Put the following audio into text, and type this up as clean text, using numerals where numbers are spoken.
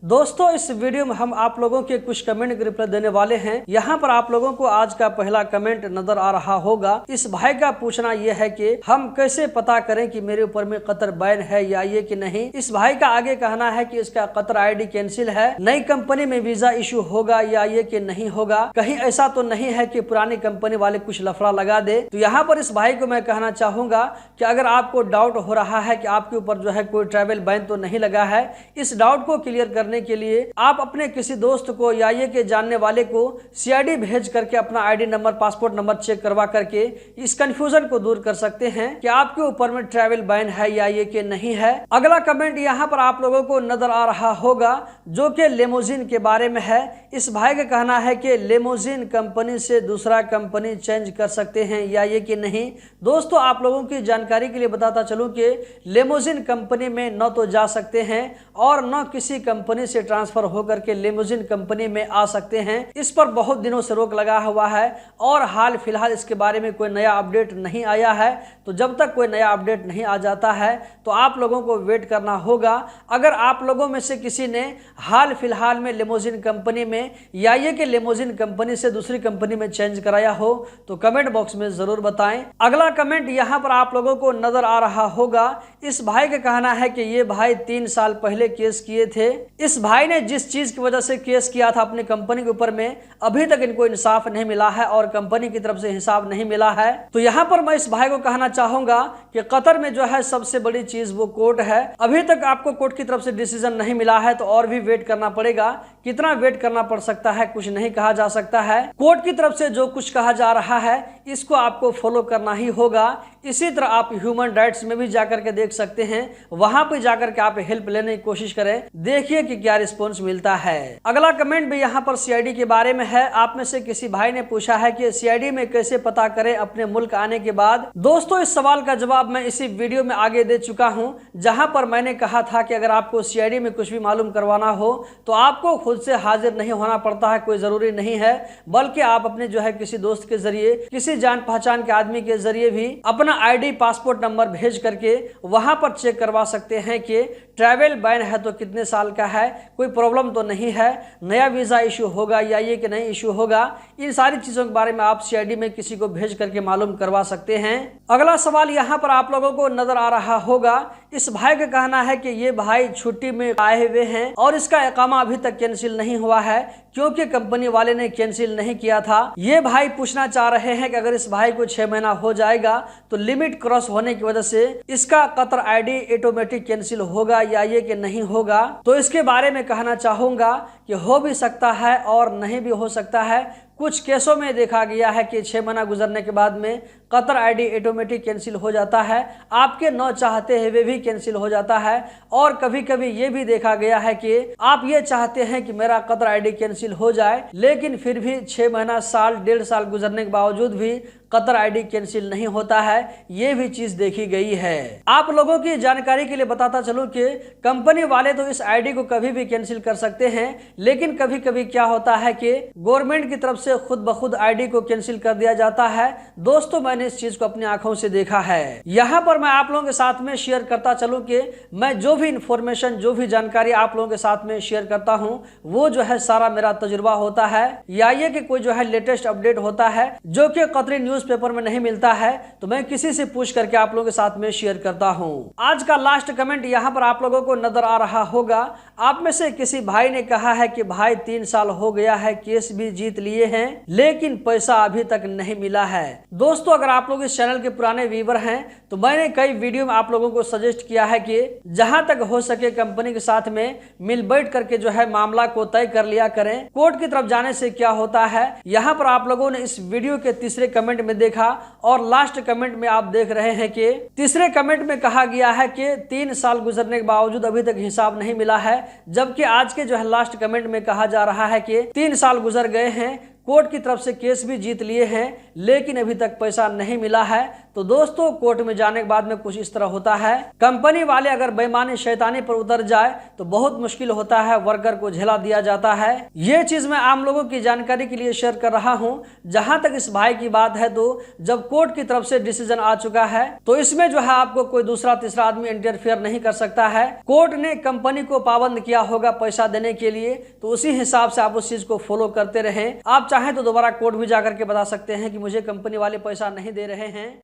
दोस्तों इस वीडियो में हम आप लोगों के कुछ कमेंट के रिप्लाई देने वाले हैं। यहाँ पर आप लोगों को आज का पहला कमेंट नजर आ रहा होगा। इस भाई का पूछना यह है कि हम कैसे पता करें कि मेरे ऊपर में कतर बैन है या ये कि नहीं। इस भाई का आगे कहना है कि इसका कतर आईडी कैंसिल है, नई कंपनी में वीजा इशू होगा या ये कि नहीं होगा। कहीं ऐसा तो नहीं है कि पुरानी कंपनी वाले कुछ लफड़ा लगा दे। तो यहाँ पर इस भाई को मैं कहना चाहूंगा कि अगर आपको डाउट हो रहा है कि आपके ऊपर जो है कोई ट्रैवल बैन तो नहीं लगा है, इस डाउट को क्लियर करने के लिए आप अपने किसी दोस्त को या ये के जानने वाले को सीआईडी भेज करके अपना ID number, passport number check करवा करके इस कंफ्यूजन को दूर कर सकते हैं कि आपके ऊपर में ट्रैवल बैन है या ये के नहीं है। अगला कमेंट यहाँ पर आप लोगों को नजर आ रहा होगा जो कि लेमोजिन के बारे में है। इस भाई का कहना है कि लेमोजिन कंपनी से दूसरा कंपनी चेंज कर सकते हैं या ये कि नहीं। दोस्तों आप लोगों की जानकारी के लिए बताता चलूं कि लेमोजिन कंपनी में न तो जा सकते हैं और न किसी कंपनी से ट्रांसफर होकर के लेमोजिन कंपनी में आ सकते हैं। इस पर बहुत दिनों से रोक लगा हुआ है और हाल फिलहाल इसके बारे में कोई नया अपडेट नहीं आया है। तो जब तक कोई नया अपडेट नहीं आ जाता है तो आप लोगों को वेट करना होगा। अगर आप लोगों में से किसी ने हाल फिलहाल में लेमोजिन कंपनी में या ये कि लेमोजिन कंपनी से दूसरी कंपनी में चेंज कराया हो तो कमेंट बॉक्स में जरूर बताएं। अगला कमेंट यहाँ पर आप लोगों को नजर आ रहा होगा। इस भाई का कहना है कि ये भाई 3 साल पहले केस किए थे। इस भाई ने जिस चीज की वजह से केस किया था अपनी कंपनी के ऊपर में, अभी तक इनको इंसाफ नहीं मिला है और कंपनी की तरफ से हिसाब नहीं मिला है। तो यहाँ पर मैं इस भाई को कहना चाहूंगा कि कतर में जो है सबसे बड़ी चीज वो कोर्ट है। अभी तक आपको कोर्ट की तरफ से डिसीजन नहीं मिला है तो और भी वेट करना पड़ेगा। कितना वेट करना पड़ सकता है कुछ नहीं कहा जा सकता है। कोर्ट की तरफ से जो कुछ कहा जा रहा है इसको आपको फॉलो करना ही होगा। इसी तरह आप ह्यूमन राइट्स में भी जाकर के देख सकते हैं, वहां पे जाकर के आप हेल्प लेने की कोशिश करें, देखिए कि क्या रिस्पॉन्स मिलता है। अगला कमेंट भी यहाँ पर सीआईडी के बारे में है। आप में से किसी भाई ने पूछा है कि सीआईडी में कैसे पता करें अपने मुल्क आने के बाद। दोस्तों इस सवाल का जवाब मैं इसी वीडियो में आगे दे चुका हूं, जहां पर मैंने कहा था कि अगर आपको सीआईडी में कुछ भी मालूम करवाना हो तो आपको खुद से हाजिर नहीं होना पड़ता है, कोई जरूरी नहीं है, बल्कि आप अपने जो है किसी दोस्त के जरिए, किसी जान पहचान के आदमी के जरिए भी अपना आईडी, पासपोर्ट नंबर भेज करके वहां पर चेक करवा सकते हैं कि ट्रैवल बैन है तो कितने साल का है, कोई प्रॉब्लम तो नहीं है, नया वीजा इशू होगा या ये कि नहीं इशू होगा। इन सारी चीजों के बारे में आप सीआईडी में किसी को भेज करके मालूम करवा सकते हैं। अगला सवाल यहाँ पर आप लोगों को नजर आ रहा होगा। इस भाई का कहना है कि ये भाई छुट्टी में आए हुए हैं और इसका इकामा अभी तक कैंसिल नहीं हुआ है क्योंकि कंपनी वाले ने कैंसिल नहीं किया था। ये भाई पूछना चाह रहे हैं कि अगर इस भाई को 6 महीना हो जाएगा तो लिमिट क्रॉस होने की वजह से इसका कतर आईडी ऑटोमेटिक कैंसिल होगा या ये कि नहीं होगा। तो इसके बारे में कहना चाहूंगा कि हो भी सकता है और नहीं भी हो सकता है। कुछ केसों में देखा गया है कि 6 महीना गुजरने के बाद में कतर आईडी ऑटोमेटिक कैंसिल हो जाता है, आपके न चाहते हुए भी कैंसिल हो जाता है। और कभी कभी ये भी देखा गया है कि आप ये चाहते हैं कि मेरा कतर आईडी कैंसिल हो जाए, लेकिन फिर भी 6 महीना, साल, 1.5 साल गुजरने के बावजूद भी कतर आईडी कैंसिल नहीं होता है। ये भी चीज देखी गई है। आप लोगों की जानकारी के लिए बताता चलूं कि कंपनी वाले तो इस आईडी को कभी भी कैंसिल कर सकते हैं, लेकिन कभी कभी क्या होता है कि गवर्नमेंट की तरफ से खुद ब खुद आईडी को कैंसिल कर दिया जाता है। दोस्तों मैंने इस चीज को अपनी आंखों से देखा है। यहाँ पर मैं आप लोगों के साथ में शेयर करता चलूं कि मैं जो भी इंफॉर्मेशन, जो भी जानकारी आप लोगों के साथ में शेयर करता हूं वो जो है सारा मेरा तजुर्बा होता है या ये कि कोई जो है लेटेस्ट अपडेट होता है जो कि कतरी न्यूज़पेपर में नहीं मिलता है, तो मैं किसी से पूछ करके आप लोगों के साथ में शेयर करता हूं। आज का लास्ट कमेंट यहाँ पर आप लोगों को नजर आ रहा होगा। आप में से किसी भाई ने कहा है कि भाई 3 साल हो गया है, केस भी जीत लिए हैं लेकिन पैसा अभी तक नहीं मिला है। दोस्तों अगर आप लोग इस चैनल के पुराने व्यूअर हैं तो मैंने कई वीडियो में आप लोगों को सजेस्ट किया है कि जहां तक हो सके कंपनी के साथ में मिल बैठ करके जो है मामला को तय कर लिया करें। कोर्ट की तरफ जाने से क्या होता है, यहाँ पर आप लोगों ने इस वीडियो के तीसरे कमेंट में देखा और लास्ट कमेंट में आप देख रहे हैं कि तीसरे कमेंट में कहा गया है कि 3 साल गुजरने के बावजूद अभी तक हिसाब नहीं मिला है, जबकि आज के जो है लास्ट कमेंट में कहा जा रहा है कि 3 साल गुजर गए हैं, कोर्ट की तरफ से केस भी जीत लिए हैं, लेकिन अभी तक पैसा नहीं मिला है। तो दोस्तों, कोर्ट में जाने के बाद में कुछ इस तरह होता है। कंपनी वाले अगर बेईमानी शैतानी पर उतर जाए तो बहुत मुश्किल होता है, वर्कर को झेला दिया जाता है। ये चीज मैं आम लोगों की जानकारी के लिए शेयर कर रहा हूं। जहां तक इस भाई की बात है, तो जब कोर्ट की तरफ से डिसीजन आ चुका है तो इसमें जो है आपको कोई दूसरा तीसरा आदमी इंटरफेयर नहीं कर सकता है। कोर्ट ने कंपनी को पाबंद किया होगा पैसा देने के लिए, तो उसी हिसाब से आप उस चीज को फॉलो करते रहें। आप चाहें तो दोबारा कोर्ट भी जाकर के बता सकते हैं कि मुझे कंपनी वाले पैसा नहीं दे रहे हैं।